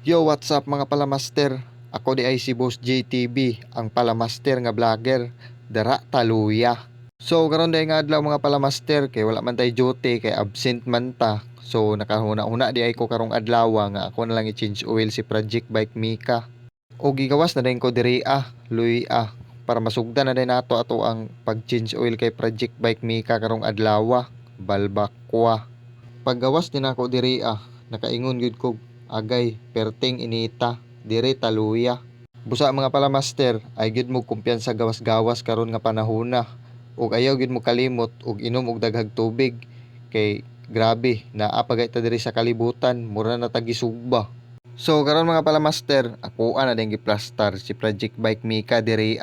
Yo, what's up mga palamaster? Ako di ay si Boss JTB, ang palamaster nga vlogger, dara taluya. So karon day nga adlaw mga palamaster kay wala man tay duty kay absent man ta. So nakahuna-una di ay ko karong adlaw nga ako na lang i-change oil si Project Bike Mika. O gigawas na din ko diri luy para masugdan na din nato ato ang pag-change oil kay Project Bike Mika karong adlaw, balbakwa. Paggawas din ako diri nakaingon gyud ko agay perting inita dire taluya. Busa mga palamaster ay gyud mo kumpiyansa gawas-gawas karon nga panahona ug ayaw gyud mo kalimot ug inom og daghang tubig kay grabe naa pagay ta diri sa kalibutan mura na ta gisugba. So karon mga palamaster ako na din giplastar si Project Bike Mika diri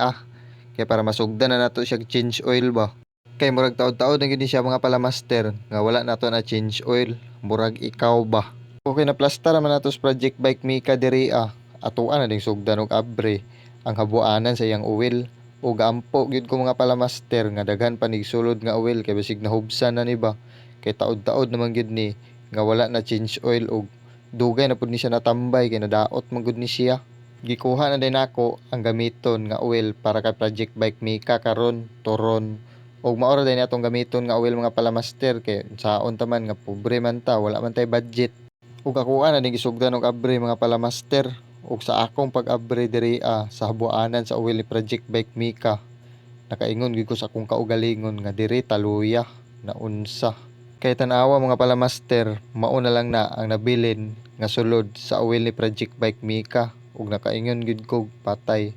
kay para masugdan na nato siya change oil ba. Kay murag taod-taod na gyud ni siya mga palamaster nga wala nato na change oil murag ikaw ba. Okay na plaster man nato sa Project Bike Mika diri atuan na ding sugdan og abre ang habuanan sa iyang oil ug ampo gyud ko mga palamaster nga daghan pa nig sulod nga oil kay basig nahubsan na ni ba kay taod-taod naman gyud ni nga wala na change oil ug dugay na pud ni siya natambay kay nadaot man gud ni siya. Gikuha na din ako ang gamiton nga oil para kay Project Bike Mika karon turon ug mao ra din atong gamiton nga oil mga palamaster kay saon ta man nga pobre man ta wala man tay budget. Ug ako na din gisugdan og abre mga palamaster ug sa akong pag-abre diri sa habuanan sa oil ni Project Bike Mika nakaingon gyud ko sa akong kaugalingon nga diri taluya na unsa kay tan-awa mga palamaster mao na lang na ang nabilin nga sulod sa oil ni Project Bike Mika ug nakaingon gyud ko patay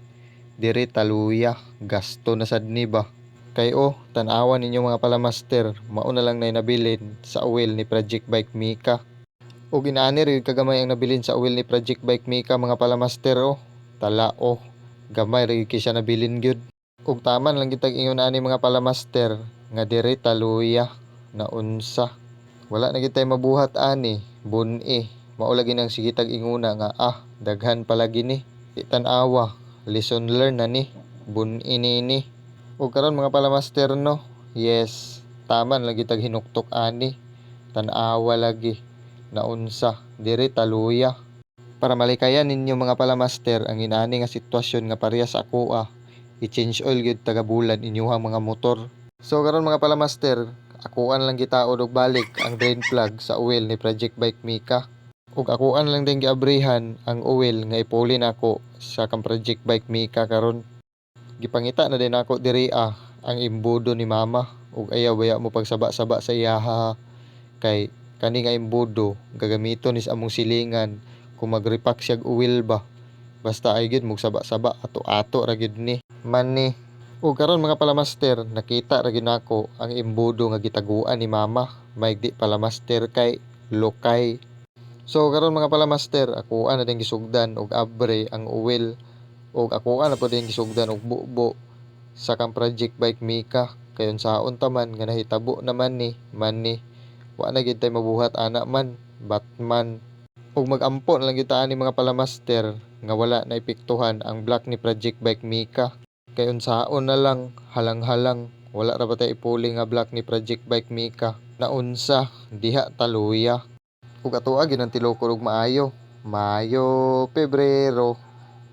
diri taluya gasto na sad ni ba kay tan-awa ninyo mga palamaster mao na lang na nabilin sa oil ni Project Bike Mika. O ginaani rin kagamay ang nabilin sa oil ni Project Bike Mika mga palamaster tala gamay rin siya nabilin gyud ug taman lang gitag ingon ani mga palamaster nga diri taluya na unsa wala na gitay mabuhat ani bun-i mao lagi nang sigitag inguna nga daghan pala gini tan-awa lesson learn na ni bun-i nini ug karon mga palamaster yes taman lang gitag hinuktok ani tan-awa lagi na unsa diri taluya para malikayan ninyo mga palamaster ang inaani nga sitwasyon nga parehas ako i-change oil gyud taga bulan inyuhang mga motor. So karon mga palamaster akuan lang gitaod og balik ang drain plug sa oil ni Project Bike Mika ug akuan lang din giabrehan ang oil nga ipuli nako sa kang Project Bike Mika karon gipangita na din ako diri ang imbudo ni mama ug ayaw baya mo pagsaba-saba sa iyaha kay kani nga imbudo gagamiton is among silingan kung mag-repack siya oil ba basta ay gyud mog saba-saba ato-ato ra gyud ni man ni ug karon mga palamaster nakita ra gyud nako ang imbudo nga gitaguan ni mama maigdi palamaster kay lokay. So karon mga palamaster ako na din gisugdan og abre ang oil ug ako na pud din gisugdan og bubo sa kang Project Bike Mika kay unsaon ta man nga nahitabo naman ni man ni wa na gyud tay mabuhat ana man Batman ug mag-ampo na lang gyud ta ani mga palamaster nga wala na epektuhan ang block ni Project Bike Mika kay unsaon na lang halang-halang wala ra ba tay ipuli nga block ni Project Bike Mika na unsa diha taluya ug atoa gyud ang tilokod og maayo Mayo, Pebrero,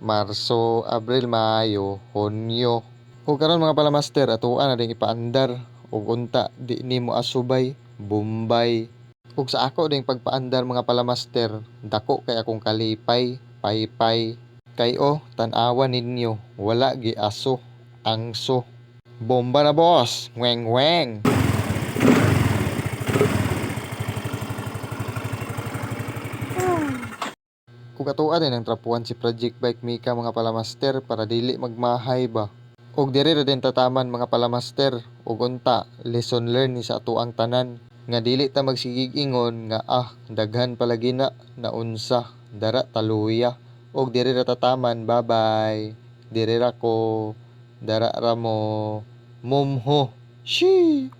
Marso, Abril, Mayo, Hunyo ug karon mga palamaster atoa na ding ipaandar ug unta di nimo asubay Bombay ug sa ako ding pagpaandar mga palamaster dako kay akong kalipay paypay kay tan-awa ninyo wala gi aso angso bomba na boss weng weng. Kung atoa din ang trapuan si Project Bike Mika mga palamaster para dili magmahay ba ug diri ra din tataman mga palamaster ug unta lesson learn ni sa atoang tanan nga dili ta magsigig ingon nga daghan palagi na unsa dara taluya ug diri ra tataman bye bye diri ra ko dara ra mo mumho shi